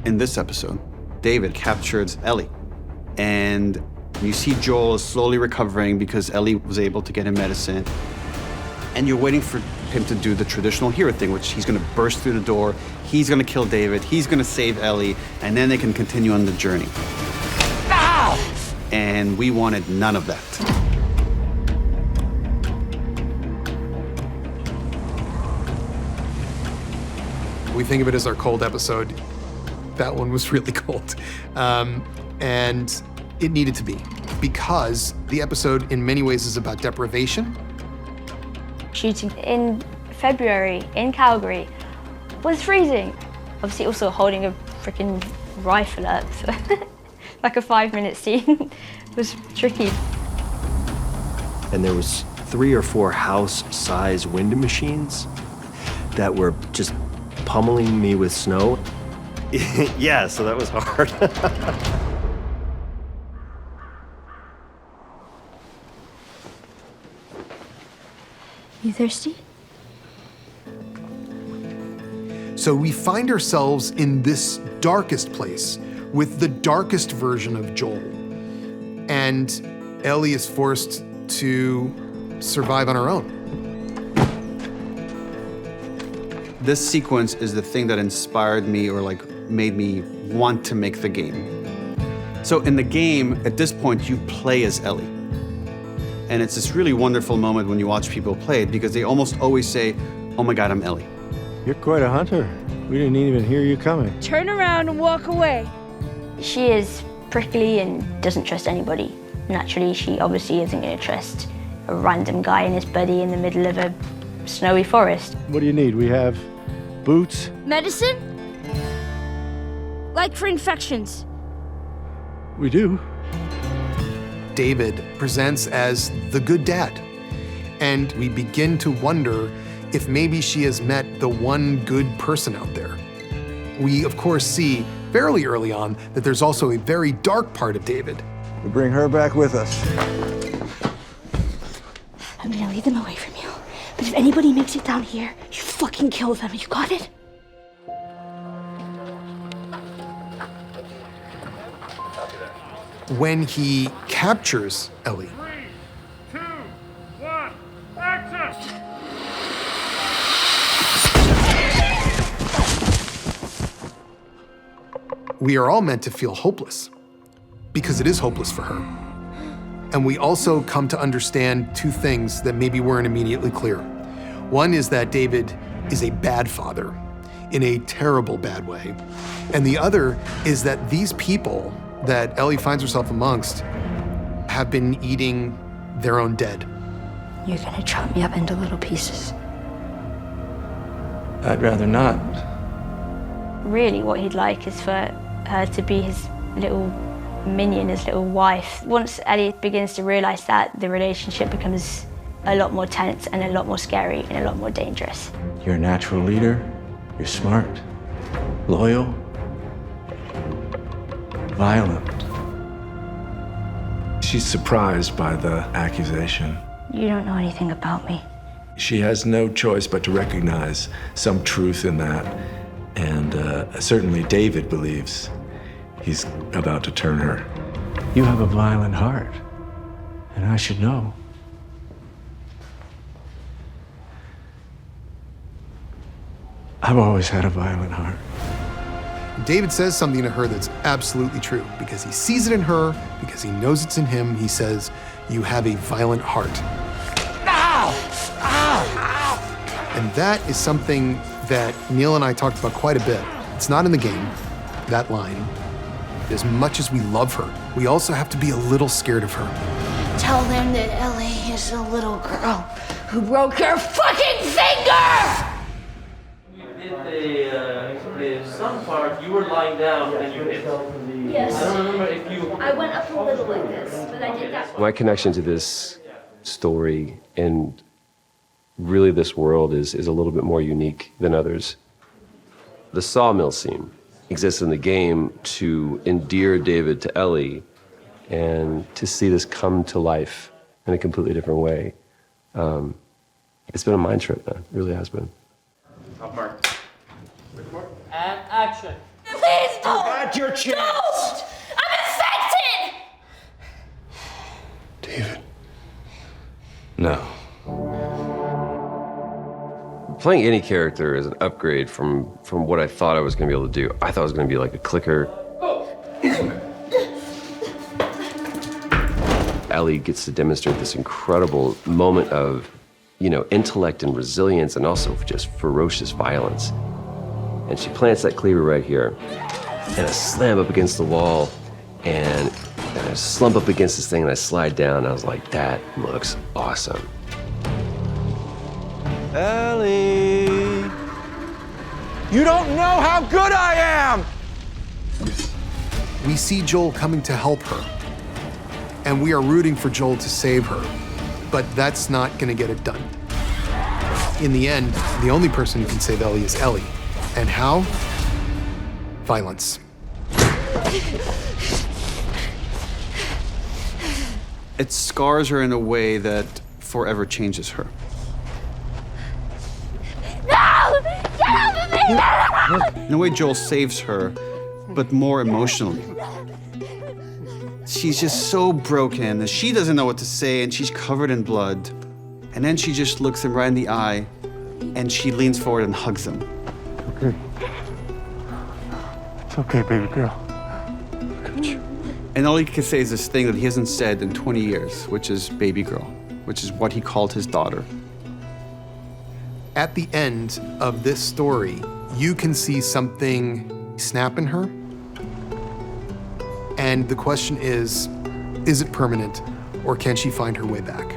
In this episode, David captures Ellie, and you see Joel is slowly recovering because Ellie was able to get him medicine. And you're waiting for him to do the traditional hero thing, which he's gonna burst through the door, he's gonna kill David, he's gonna save Ellie, and then they can continue on the journey. Ow! And we wanted none of that. We think of it as our cold episode. That one was really cold. And it needed to be, because the episode in many ways is about deprivation. Shooting in February in Calgary was freezing. Obviously also holding a freaking rifle up, so like a 5-minute scene was tricky. And there was 3 or 4 house-size window machines that were just pummeling me with snow. Yeah, so that was hard. You thirsty? So we find ourselves in this darkest place with the darkest version of Joel. And Ellie is forced to survive on her own. This sequence is the thing that inspired me or like made me want to make the game. So in the game, at this point, you play as Ellie. And it's this really wonderful moment when you watch people play it because they almost always say, oh my God, I'm Ellie. You're quite a hunter. We didn't even hear you coming. Turn around and walk away. She is prickly and doesn't trust anybody. Naturally, she obviously isn't going to trust a random guy and his buddy in the middle of a snowy forest. What do you need? We have boots. Medicine? Like for infections. We do. David presents as the good dad. And we begin to wonder if maybe she has met the one good person out there. We, of course, see fairly early on that there's also a very dark part of David. We bring her back with us. I'm gonna lead them away from you. But if anybody makes it down here, you fucking kill them. You got it? When he captures Ellie, 3, 2, 1, action! we are all meant to feel hopeless, because it is hopeless for her. And we also come to understand 2 things that maybe weren't immediately clear. One is that David is a bad father, in a terrible bad way. And the other is that these people that Ellie finds herself amongst have been eating their own dead. You're going to chop me up into little pieces. I'd rather not. Really, what he'd like is for her to be his little minion, his little wife. Once Ellie begins to realize that, the relationship becomes a lot more tense and a lot more scary and a lot more dangerous. You're a natural leader. You're smart, loyal, violent. She's surprised by the accusation. You don't know anything about me. She has no choice but to recognize some truth in that. And certainly David believes he's about to turn her. You have a violent heart, and I should know. I've always had a violent heart. David says something to her that's absolutely true, because he sees it in her, because he knows it's in him. He says, you have a violent heart. Ow! Ow! Ow! And that is something that Neil and I talked about quite a bit. It's not in the game, that line. As much as we love her, we also have to be a little scared of her. Tell them that Ellie is a little girl who broke her fucking finger! The sun part, you were lying down and you hit. Yes. I don't remember if you... I went up a little like this, but I did that. My connection to this story and really this world is a little bit more unique than others. The sawmill scene exists in the game to endear David to Ellie and to see this come to life in a completely different way. It's been a mind trip, man. It really has been. Top mark. And action. Please had your chance. Don't! I'm infected! David. No. Playing any character is an upgrade from what I thought I was going to be able to do. I thought I was going to be like a clicker. Ellie gets to demonstrate this incredible moment of, intellect and resilience and also just ferocious violence. And she plants that cleaver right here. And I slam up against the wall and I slump up against this thing and I slide down. And I was like, that looks awesome. Ellie! You don't know how good I am! We see Joel coming to help her, and we are rooting for Joel to save her, but that's not gonna get it done. In the end, the only person who can save Ellie is Ellie. And how? Violence. It scars her in a way that forever changes her. No! Get off of me! In a way, Joel saves her, but more emotionally. She's just so broken that she doesn't know what to say and she's covered in blood. And then she just looks him right in the eye and she leans forward and hugs him. Okay. It's okay, baby girl. And all he can say is this thing that he hasn't said in 20 years, which is baby girl, which is what he called his daughter. At the end of this story, you can see something snap in her. And the question is it permanent, or can she find her way back?